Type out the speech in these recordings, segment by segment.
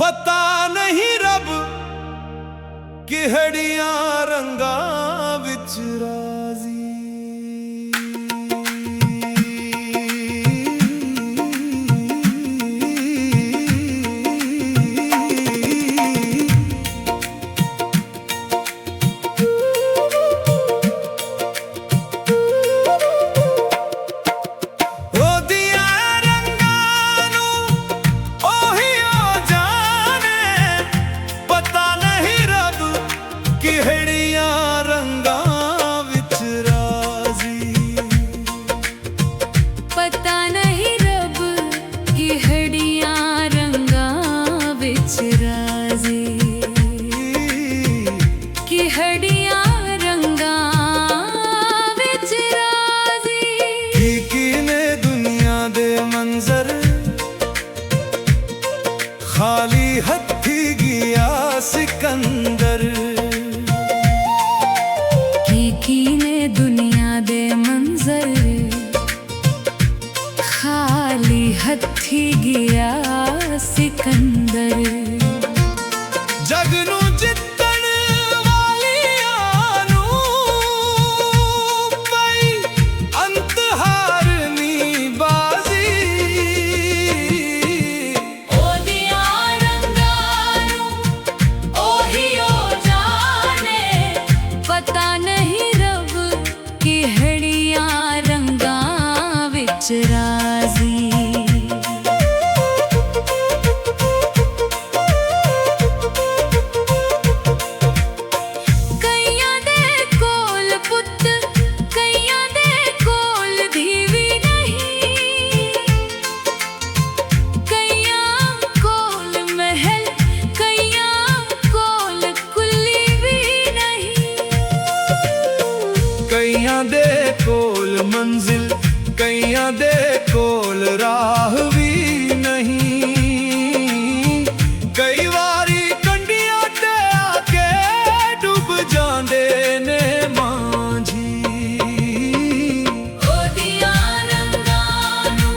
पता नहीं रब किहड़ियां रंगां विच राजी। खाली हथी गया सिकंदर की ने दुनिया दे मंजर। खाली हथी गया सिकंदर। जग नू जितण वालियां नू पई अंत हारनी बाजी। पता नहीं रब किहड़ियां रंगां विच राजी। कईयां दे कोल पुत कईयां दे कोल धीवी नहीं। कईयां कोल महल कईयां कोल कुल्ली भी नहीं। कईयां दे कोल मंजिल कईयां दे कोल राह भी नहीं। कई वारी कंडियां ते आके डूब जांदे ने मांझी। ओदियां रंगां नू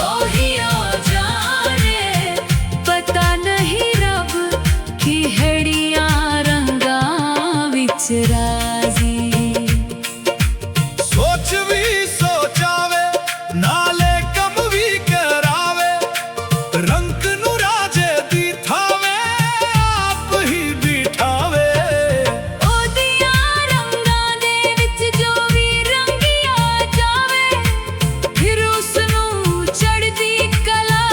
ओही ओ जाने। पता नहीं रब किहड़ियां रंगां विच राजी। सोच भी सोचावे नाले कम भी करावे। रंग नू राजे दी थावे आप ही बिठावे। ओदियां रंगां दे विच जो भी रंगिया जावे। फिर उसनू चढ़दी कला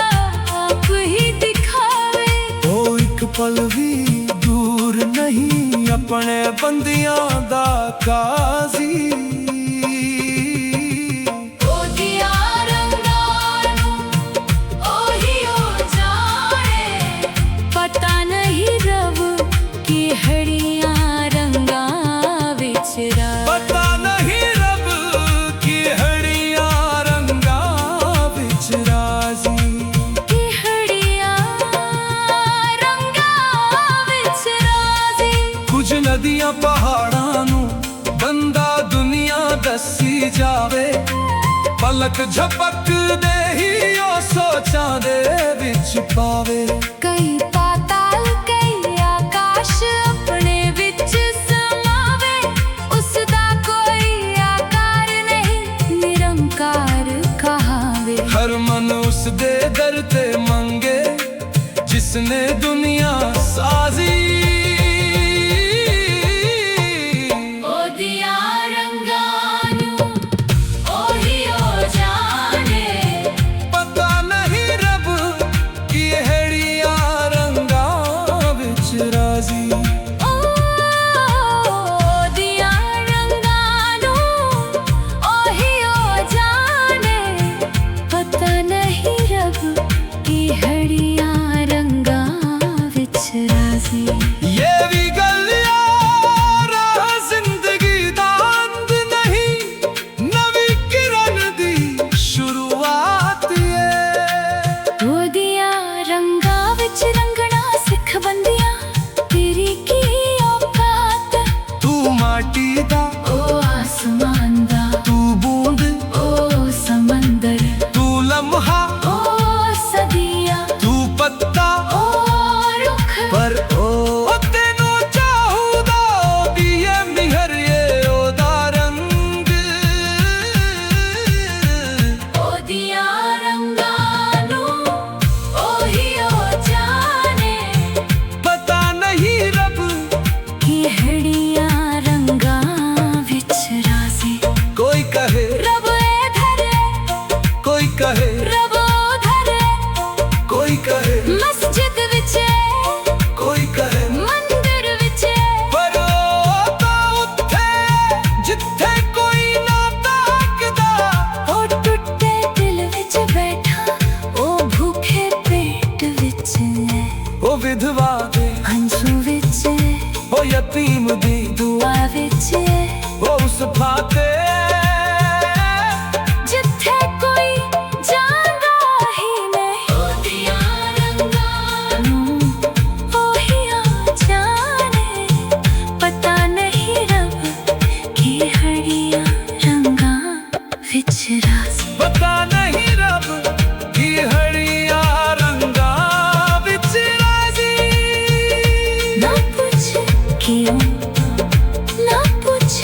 आप ही दिखावे। ओ एक पल भी दूर नहीं अपने बंदियां दा काजी। पता नहीं रब किहड़ियां रंगां विच राजी। पता नहीं रब किहड़ियां रंगां विच राजी। किहड़ियां रंगां विच राजी। कुछ नदियां पहाड़ां नू बंदा दुनिया दसी जावे। पलक झपक दे ही ओ सोचां दे विच पावे। कई पाताल कई आकाश अपने विच समावे। उसदा कोई आकार नहीं निरंकार कहावे। हर मन उस दे दर ते मंगे जिसने दुनिया साजी। ओदियां रंगां नू ओही ओ जाने। पता नहीं रब किहड़ियां रंगां विच राजी। ओदियां रंगां नू ओही ओ जाने। पता नहीं रब किहड़ियां रंगां दी दुआ विच उस फाते जिथे कोई जांदा ही नहीं ओदियां रंगां नूं ओही आ जाने पता नहीं रब की हड़ियां रंगां विच राज पता नहीं रब की हड़ियां रंगा विच राजी ना पूछ क्यों ना पूछ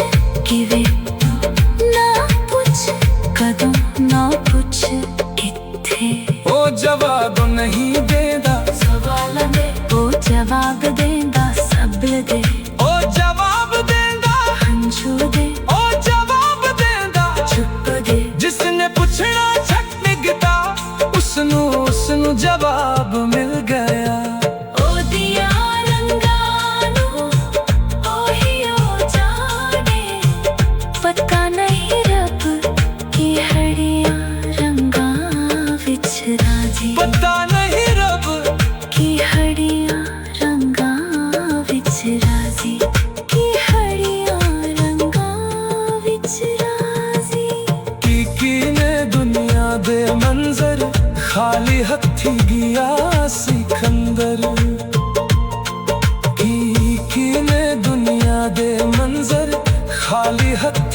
किवें ना पूछ कदों ना पूछ किथे ओ जवाब नहीं देदा सवाल दे ओ जवाब देंदा सब दे ओ जवाब देंदा हंझू दे ओ जवाब देंदा चुप दे जिसने पूछना छक निगता उसनू जवाब मिल गया ओदियां रंगां नूं ओही ओ जाने पता नहीं रब की हड़ियां रंगां विच राजी पता नहीं रब की हड़ियां रंगां विच राजी की हड़ियां रंगां विच राजी की ने दुनिया दे मंजर खाली हथी गया सिकंदर की ने दुनिया दे मंजर खाली हथ